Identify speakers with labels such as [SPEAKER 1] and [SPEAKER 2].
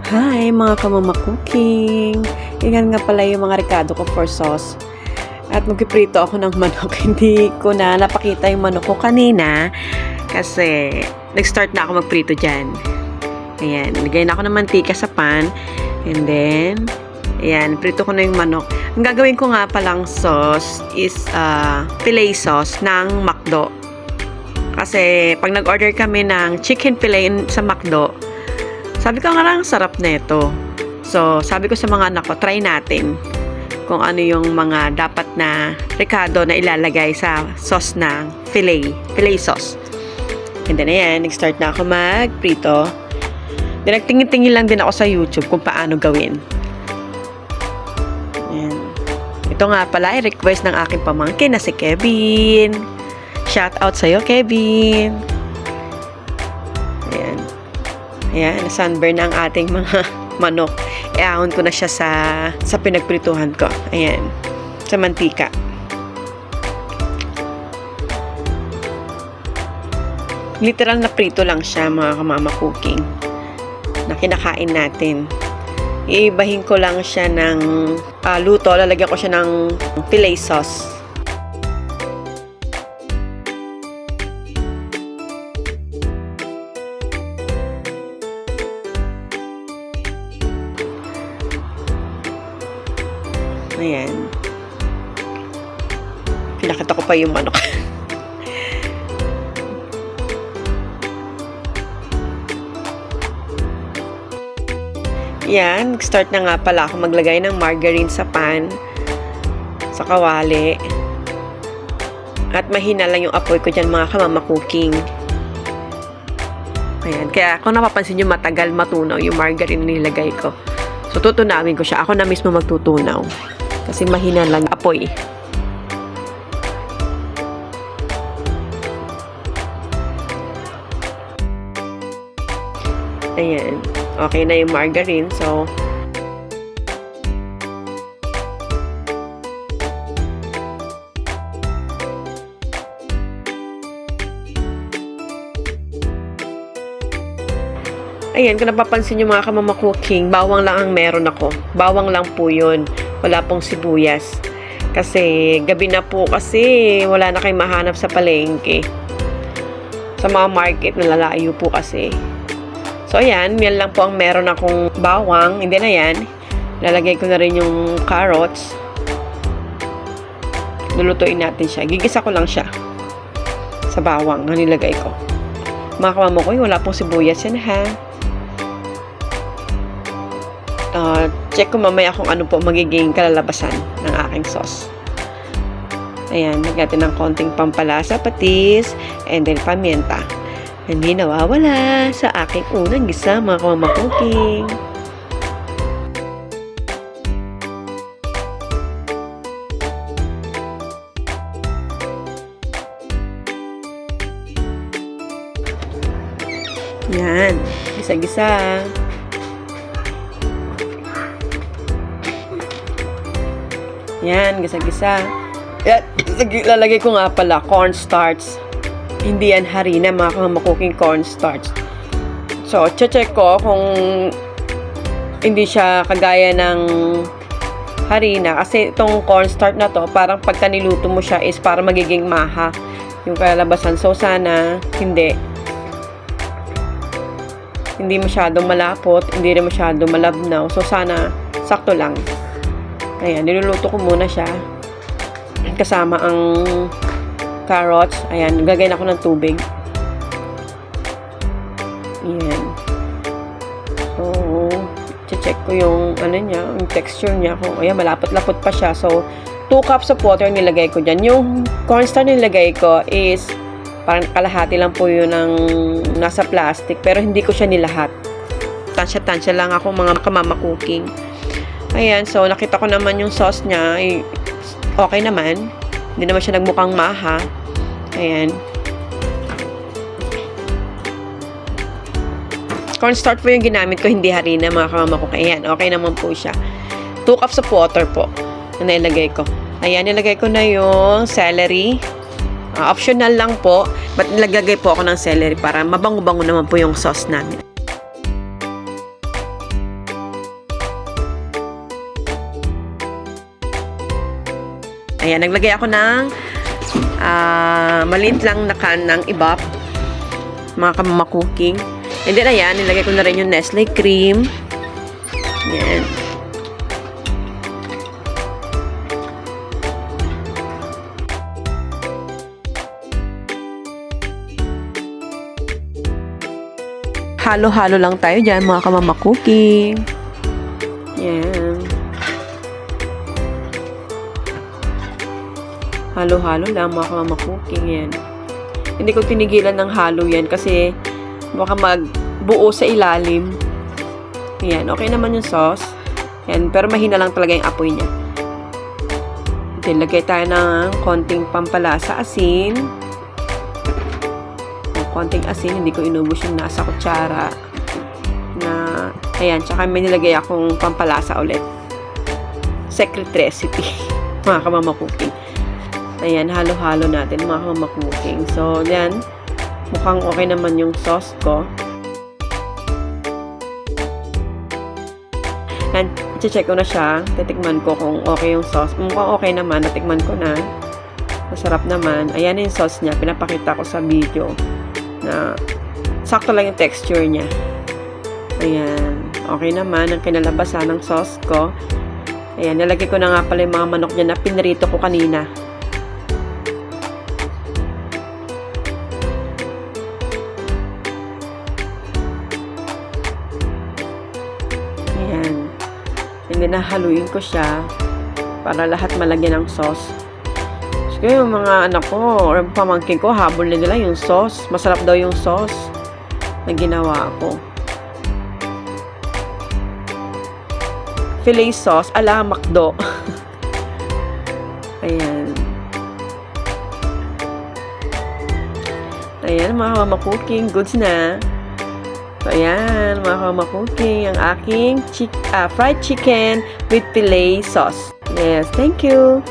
[SPEAKER 1] Hi mga kamama cooking! Yan nga pala yung mga rekado ko for sauce. At magpiprito ako ng manok. Hindi ko na napakita yung manok ko kanina kasi nag-start na ako magprito dyan. Ayan, lagay na ako ng mantika sa pan. And then, ayan, prito ko na yung manok. Ang gagawin ko nga palang sauce is filet sauce ng McDo. Kasi pag nag-order kami ng chicken filet sa McDo, sabi ko nga lang, sarap na ito. So, sabi ko sa mga anak ko, try natin kung ano yung mga dapat na rekado na ilalagay sa sauce ng filet sauce. And then, ayan, nag-start na ako magprito. Then, nagtingin-tingin lang din ako sa YouTube kung paano gawin. Ayan. Ito nga pala ay request ng aking pamangkin na si Kevin. Shout out sa'yo, Kevin. Ayan. Ayan, sunburn na ang ating mga manok. Iahon ko na siya sa pinagprituhan ko. Ayan, sa mantika. Literal na prito lang siya, mga kamama cooking, na kinakain natin. Iibahin ko lang siya ng luto. Lalagyan ko siya ng filet sauce. Ayan. Pinakita ko pa yung manok. Yan. Start na nga pala ako maglagay ng margarine sa pan. Sa kawali. At mahina lang yung apoy ko dyan, mga kamama cooking. Ayan. Kaya kung napapansin nyo, matagal matunaw yung margarine nilagay ko. So, tutunawin ko siya. Ako na mismo magtutunaw. Kasi mahina lang apoy. Ayan. Okay na yung margarine. So, ayan, kung napapansin nyo mga kamama cooking, bawang lang ang meron ako. Bawang lang po yun. Wala pong sibuyas. Kasi gabi na po kasi wala na kayong mahanap sa palengke. Sa mga market, nalalayo po kasi. So, ayan. Yan lang po ang meron akong bawang. Hindi na yan. Lalagay ko na rin yung carrots. Lulutuin natin siya. Gigisa ko lang siya sa bawang na nilagay ko. Mga kamama ko, wala pong sibuyas yan ha. Check ko mamaya kung ano po magiging kalalabasan ng aking sauce. Ayan, lagyan ng konting pampalasa, patis, and then pamienta. Hindi nawawala sa aking unang gisa, mga kamama cooking. Yan, gisa-gisa. Yan, gisa-gisa. Lalagay ko nga pala cornstarch. Hindi yan harina, mga kamama cooking, cornstarch. So, check ko kung hindi siya kagaya ng harina. Kasi itong cornstarch na to, parang pagka niluto mo siya is parang magiging maha yung kalabasan. So, sana hindi. Hindi masyadong malapot, hindi rin masyadong malabnaw. So, sana sakto lang. Ayan, niluluto ko muna siya. Kasama ang carrots. Ayan, gagayin ako ng tubig. Ayan. So, check ko yung ano niya, yung texture niya. Kung, ayan, malapot-lapot pa siya. So, 2 cups of water nilagay ko dyan. Yung cornstarch nilagay ko is parang kalahati lang po yun ng nasa plastic. Pero hindi ko siya nilahat. Tansya-tansya lang ako, mga kamama cooking. Ayan, so nakita ko naman yung sauce niya, okay naman. Hindi naman siya nagmukhang maha. Ayan. Cornstarch po yung ginamit ko, hindi harina, mga kamama ko. Ayan, okay naman po siya. 2 cups of water po na nilagay ko. Ayan, nilagay ko na yung celery. Optional lang po, but nilagay po ako ng celery para mabango-bango naman po yung sauce namin. Ayan, naglagay ako ng maliit lang na can ng ibap. Mga kamama cooking. And then, ayan, nilagay ko na rin yung Nestle cream. Ayan. Halo-halo lang tayo dyan, mga kamama cooking. Yan. Halo-halo lang, mga kamama cooking. Yan. Hindi ko tinigilan ng halo yan kasi baka magbuo sa ilalim. Yan. Okay naman yung sauce. Yan. Pero mahina lang talaga yung apoy niya. Then, lagay tayo ng konting pampalasa, asin. Konting asin, hindi ko inubos yung nasa kutsara na, ayan, tsaka may nilagay akong pampalasa ulit. Secret recipe, mga kamama cooking. Ayan, halo-halo natin, mga kamama cooking. So, yan, mukhang okay naman yung sauce ko. And, i-check ko na siya, titikman ko kung okay yung sauce. Mukhang okay naman, natikman ko na. Masarap naman. Ayan yung sauce niya, pinapakita ko sa video. Na sakto lang yung texture niya. Ayan. Okay naman ang kinalabasan ng sauce ko. Ayan. Nilagay ko na nga pala yung mga manok niya na pinrito ko kanina. Ayan. And then nahaluin ko siya para lahat malagyan ng sauce. Kaya yung mga anak ko or pamangkin ko, habol na nila yung sauce. Masarap daw yung sauce na ginawa ko. Filet sauce ala McDo. Ayan. Ayan, mga kamama cooking. Goods na. So, ayan, mga kamama cooking. Ang aking fried chicken with filet sauce. Yes, thank you.